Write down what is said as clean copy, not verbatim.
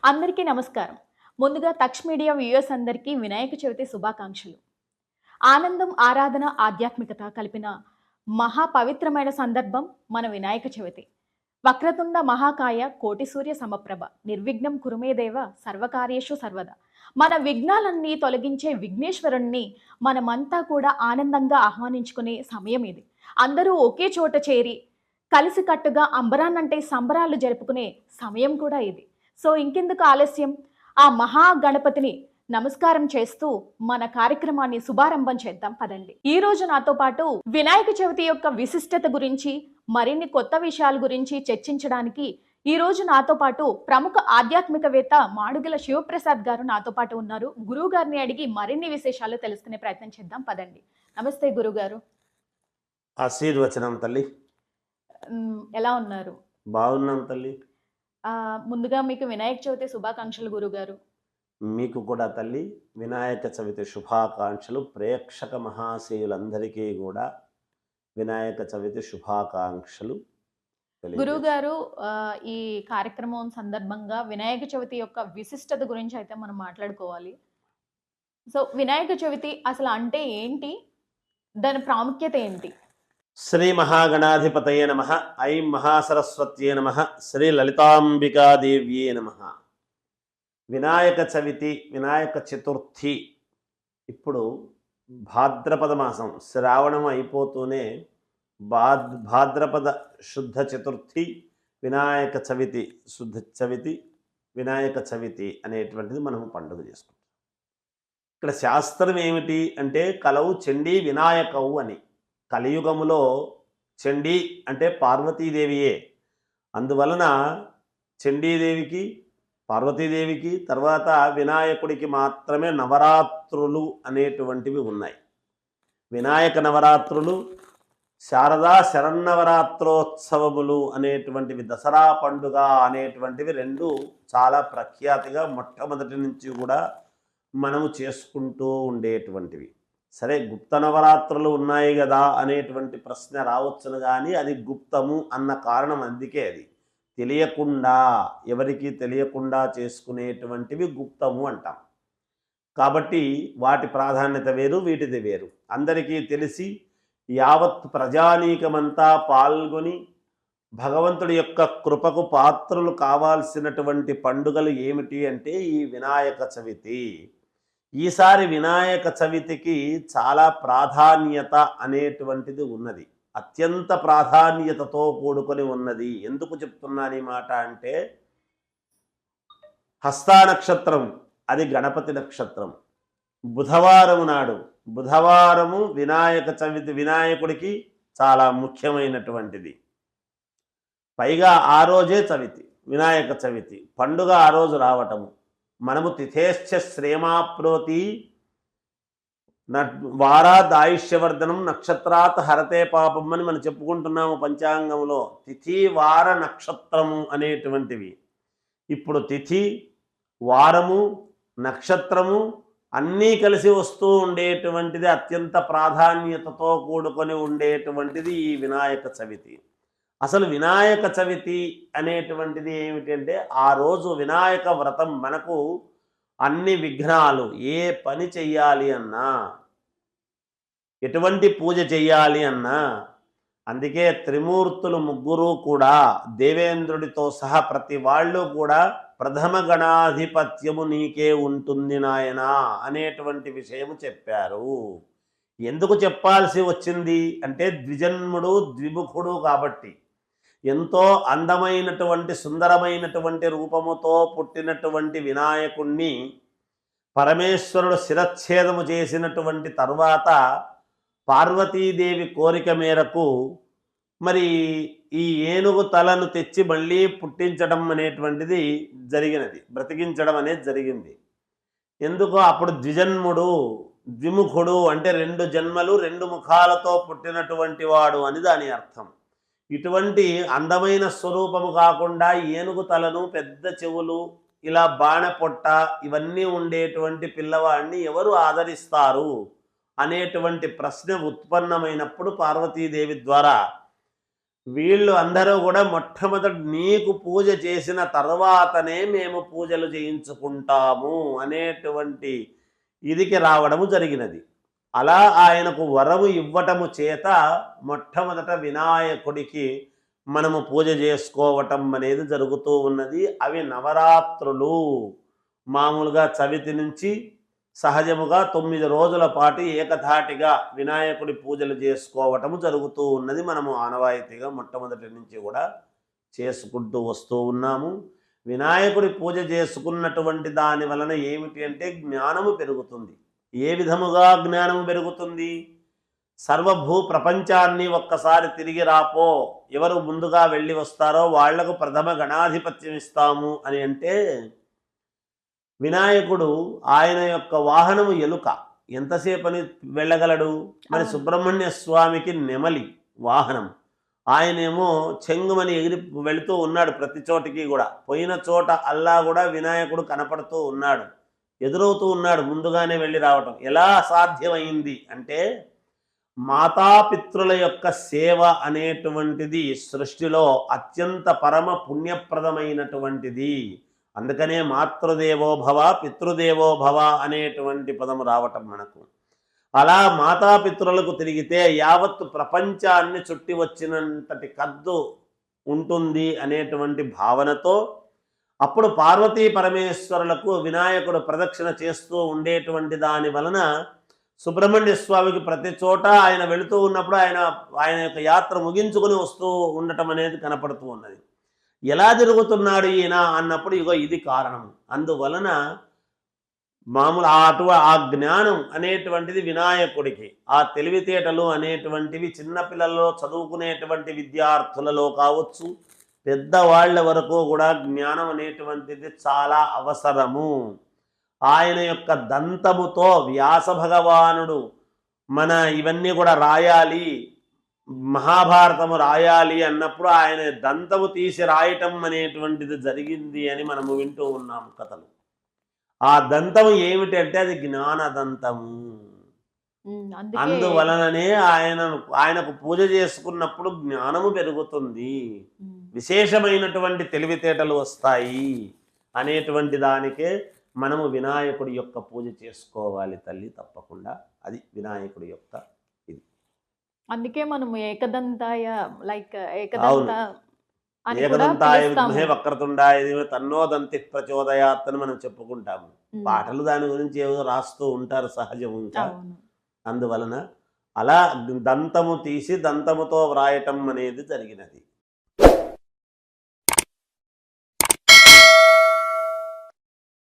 అందరికీ నమస్కారం. ముందుగా తక్ష్ మీడియా వ్యూయర్స్ అందరికీ వినాయక చవితి శుభాకాంక్షలు. ఆనందం, ఆరాధన, ఆధ్యాత్మికత కలిపిన మహా పవిత్రమైన సందర్భం మన వినాయక చవితి. వక్రతుండ మహాకాయ కోటి సూర్య సమప్రభ నిర్విఘ్నం కురుమే దేవ సర్వకార్యేషు సర్వదా. మన విఘ్నాలన్నీ తొలగించే విఘ్నేశ్వరుణ్ణి మనమంతా కూడా ఆనందంగా ఆహ్వానించుకునే సమయం ఇది. అందరూ ఒకే చోట చేరి కలిసికట్టుగా అంబరాన్నంటే సంబరాలు జరుపుకునే సమయం కూడా ఇది. సో ఇంకెందుకు ఆలస్యం, ఆ మహాగణపతిని నమస్కారం చేస్తూ మన కార్యక్రమాన్ని శుభారంభం చేద్దాం పదండి. ఈ రోజు నాతో పాటు వినాయక చవితి యొక్క విశిష్టత గురించి మరిన్ని కొత్త విషయాల గురించి చర్చించడానికి ఈ రోజు నాతో పాటు ప్రముఖ ఆధ్యాత్మికవేత్త మాడుగుల శివప్రసాద్ గారు నాతో పాటు ఉన్నారు. గురువు గారిని అడిగి మరిన్ని విశేషాలు తెలుసుకునే ప్రయత్నం చేద్దాం పదండి. నమస్తే గురుగారు. ఆశీర్వచనం తల్లి. ఎలా ఉన్నారు? బాగున్నాం తల్లి. ముందుగా మీకు వినాయక చవితి శుభాకాంక్షలు గురుగారు. మీకు కూడా తల్లి వినాయక చవితి శుభాకాంక్షలు. ప్రేక్షక మహాశయులందరికీ కూడా వినాయక చవితి శుభాకాంక్షలు. గురువుగారు, ఈ కార్యక్రమం సందర్భంగా వినాయక చవితి యొక్క విశిష్టత గురించి అయితే మనం మాట్లాడుకోవాలి. సో వినాయక చవితి అసలు అంటే ఏంటి, దాని ప్రాముఖ్యత ఏంటి? శ్రీ మహాగణాధిపతయే నమః. ఐం మహాసరస్వత్యే నమః. శ్రీ లలితాంబికాదేవ్యే నమః. వినాయక చవితి, వినాయక చతుర్థి. ఇప్పుడు భాద్రపద మాసం, శ్రావణం అయిపోతూనే భాద్రపద శుద్ధ చతుర్థి, వినాయక చవితి, శుద్ధ చవితి, వినాయక చవితి అనేటువంటిది మనం పండుగ చేసుకుంటాం. ఇక్కడ శాస్త్రం ఏమిటి అంటే కలవు చండీ వినాయకవు అని. కలియుగములో చండీ అంటే పార్వతీదేవియే. అందువలన చండీదేవికి, పార్వతీదేవికి, తర్వాత వినాయకుడికి మాత్రమే నవరాత్రులు అనేటువంటివి ఉన్నాయి. వినాయక నవరాత్రులు, శారదా శరన్నవరాత్రోత్సవములు అనేటువంటివి, దసరా పండుగ అనేటువంటివి రెండు చాలా ప్రఖ్యాతిగా మొట్టమొదటి నుంచి కూడా మనము చేసుకుంటూ ఉండేటువంటివి. సరే, గుప్త నవరాత్రులు ఉన్నాయి కదా అనేటువంటి ప్రశ్న రావచ్చును, కానీ అది గుప్తము అన్న కారణం అందుకే. అది తెలియకుండా, ఎవరికి తెలియకుండా చేసుకునేటువంటివి గుప్తము అంటాం. కాబట్టి వాటి ప్రాధాన్యత వేరు, వీటిది వేరు. అందరికీ తెలిసి యావత్ ప్రజానీకమంతా పాల్గొని భగవంతుడి యొక్క కృపకు పాత్రులు కావాల్సినటువంటి పండుగలు ఏమిటి అంటే ఈ వినాయక చవితి. ఈసారి వినాయక చవితికి చాలా ప్రాధాన్యత అనేటువంటిది ఉన్నది. అత్యంత ప్రాధాన్యతతో కూడుకొని ఉన్నది. ఎందుకు చెప్తున్నాను ఈ మాట అంటే, హస్తా నక్షత్రం అది గణపతి నక్షత్రం. బుధవారం నాడు, బుధవారము వినాయక చవితి, వినాయకుడికి చాలా ముఖ్యమైనటువంటిది. పైగా ఆ రోజే చవితి, వినాయక చవితి పండుగ ఆ రోజు రావటము. మనము తిథేశ్చ శ్రేమాప్రోతి వారాద్ ఆయుష్యవర్ధనం నక్షత్రాత్ హరతే పాపం అని మనం చెప్పుకుంటున్నాము పంచాంగంలో. తిథి, వార, నక్షత్రము అనేటువంటివి. ఇప్పుడు తిథి, వారము, నక్షత్రము అన్నీ కలిసి వస్తూ ఉండేటువంటిది, అత్యంత ప్రాధాన్యతతో కూడుకొని ఉండేటువంటిది ఈ వినాయక చవితి. అసలు వినాయక చవితి అనేటువంటిది ఏమిటంటే, ఆ రోజు వినాయక వ్రతం మనకు అన్ని విఘ్నాలు, ఏ పని చెయ్యాలి అన్నా, ఎటువంటి పూజ చెయ్యాలి అన్నా, అందుకే త్రిమూర్తులు ముగ్గురు కూడా దేవేంద్రుడితో సహా ప్రతి వాళ్ళు కూడా ప్రథమ గణాధిపత్యము నీకే ఉంటుంది నాయనా అనేటువంటి విషయము చెప్పారు. ఎందుకు చెప్పాల్సి వచ్చింది అంటే, ద్విజన్ముడు ద్విముఖుడు కాబట్టి. ఎంతో అందమైనటువంటి సుందరమైనటువంటి రూపముతో పుట్టినటువంటి వినాయకుణ్ణి పరమేశ్వరుడు శిరచ్ఛేదము చేసినటువంటి తర్వాత పార్వతీదేవి కోరిక మేరకు మరి ఈ ఏనుగు తలను తెచ్చి మళ్ళీ పుట్టించడం అనేటువంటిది జరిగినది, బ్రతికించడం అనేది జరిగింది. ఎందుకో అప్పుడు ద్విజన్ముడు ద్విముఖుడు అంటే రెండు జన్మలు రెండు ముఖాలతో పుట్టినటువంటి వాడు అని దాని అర్థం. ఇటువంటి అందమైన స్వరూపము కాకుండా ఏనుగు తలను, పెద్ద చెవులు, ఇలా బాణపొట్ట ఇవన్నీ ఉండేటువంటి పిల్లవాడిని ఎవరు ఆదరిస్తారు అనేటువంటి ప్రశ్న ఉత్పన్నమైనప్పుడు పార్వతీదేవి ద్వారా వీళ్ళు అందరూ కూడా మొట్టమొదటి నీకు పూజ చేసిన తర్వాతనే మేము పూజలు చేయించుకుంటాము అనేటువంటి ఇదికి రావడము జరిగినది. అలా ఆయనకు వరము ఇవ్వటము చేత మొట్టమొదట వినాయకుడికి మనము పూజ చేసుకోవటం అనేది జరుగుతూ ఉన్నది. అవి నవరాత్రులు. మామూలుగా చవితి నుంచి సహజముగా 9 రోజుల పాటు ఏకధాటిగా వినాయకుడి పూజలు చేసుకోవటము జరుగుతూ ఉన్నది. మనము ఆనవాయితీగా మొట్టమొదటి నుంచి కూడా చేసుకుంటూ వస్తూ ఉన్నాము. వినాయకుడి పూజ చేసుకున్నటువంటి దాని వలన ఏమిటి అంటే జ్ఞానము పెరుగుతుంది. ఏ విధముగా జ్ఞానము పెరుగుతుంది? సర్వభూ ప్రపంచాన్ని ఒక్కసారి తిరిగి రాపో, ఎవరు ముందుగా వెళ్ళి వస్తారో వాళ్లకు ప్రథమ గణాధిపత్యం ఇస్తాము అని అంటే, వినాయకుడు ఆయన యొక్క వాహనము ఎలుక, ఎంతసేపని వెళ్ళగలడు? మరి సుబ్రహ్మణ్య స్వామికి నెమలి వాహనం, ఆయనేమో చెంగుమని ఎగిరి వెళుతూ ఉన్నాడు. ప్రతి చోటికి కూడా పోయిన చోట అల్లా కూడా వినాయకుడు కనపడుతూ ఉన్నాడు, ఎదురవుతూ ఉన్నాడు, ముందుగానే వెళ్ళి రావటం. ఎలా సాధ్యమైంది అంటే మాతాపితృల యొక్క సేవ అనేటువంటిది సృష్టిలో అత్యంత పరమ పుణ్యప్రదమైనటువంటిది. అందుకనే మాతృదేవో భవ పితృదేవో భవ అనేటువంటి పదము రావటం మనకు. అలా మాతాపితృలకు తిరిగితే యావత్తు ప్రపంచాన్ని చుట్టి వచ్చినంతటి కద్దు ఉంటుంది అనేటువంటి భావనతో అప్పుడు పార్వతీ పరమేశ్వరులకు వినాయకుడు ప్రదక్షిణ చేస్తూ ఉండేటువంటి దాని వలన సుబ్రహ్మణ్య స్వామికి ప్రతి చోట ఆయన వెళుతూ ఉన్నప్పుడు ఆయన యొక్క యాత్ర ముగించుకొని వస్తూ ఉండటం అనేది కనపడుతూ ఉన్నది. ఎలా తిరుగుతున్నాడు ఈయన అన్నప్పుడు ఇగో ఇది కారణం. అందువలన మామూలు ఆ జ్ఞానం అనేటువంటిది వినాయకుడికి, ఆ తెలివితేటలు అనేటువంటివి చిన్నపిల్లల్లో చదువుకునేటువంటి విద్యార్థులలో కావచ్చు, పెద్దవాళ్ల వరకు కూడా జ్ఞానం అనేటువంటిది చాలా అవసరము. ఆయన యొక్క దంతముతో వ్యాస భగవానుడు మన ఇవన్నీ కూడా రాయాలి, మహాభారతము రాయాలి అన్నప్పుడు ఆయన దంతము తీసి రాయటం అనేటువంటిది జరిగింది అని మనము వింటూ ఉన్నాము కథలు. ఆ దంతము ఏమిటంటే అది జ్ఞానదంతము. అందువలననే ఆయనకు పూజ చేసుకున్నప్పుడు జ్ఞానము పెరుగుతుంది, విశేషమైనటువంటి తెలివితేటలు వస్తాయి అనేటువంటి దానికే మనము వినాయకుడి యొక్క పూజ చేసుకోవాలి తల్లి, తప్పకుండా. అది వినాయకుడి యొక్క ఇది. అందుకే మనం ఏకదంతాయ అవును, ఏకదంతాయ విద్మహే వక్రతుండాయ ధీమహి తన్నో దంతి ప్రచోదయాత్ అని మనం చెప్పుకుంటాము. పాటలు దాని గురించి ఏదో రాస్తూ ఉంటారు సహజము. ఇంకా అందువలన అలా దంతము తీసి దంతముతో వ్రాయటం అనేది జరిగినది.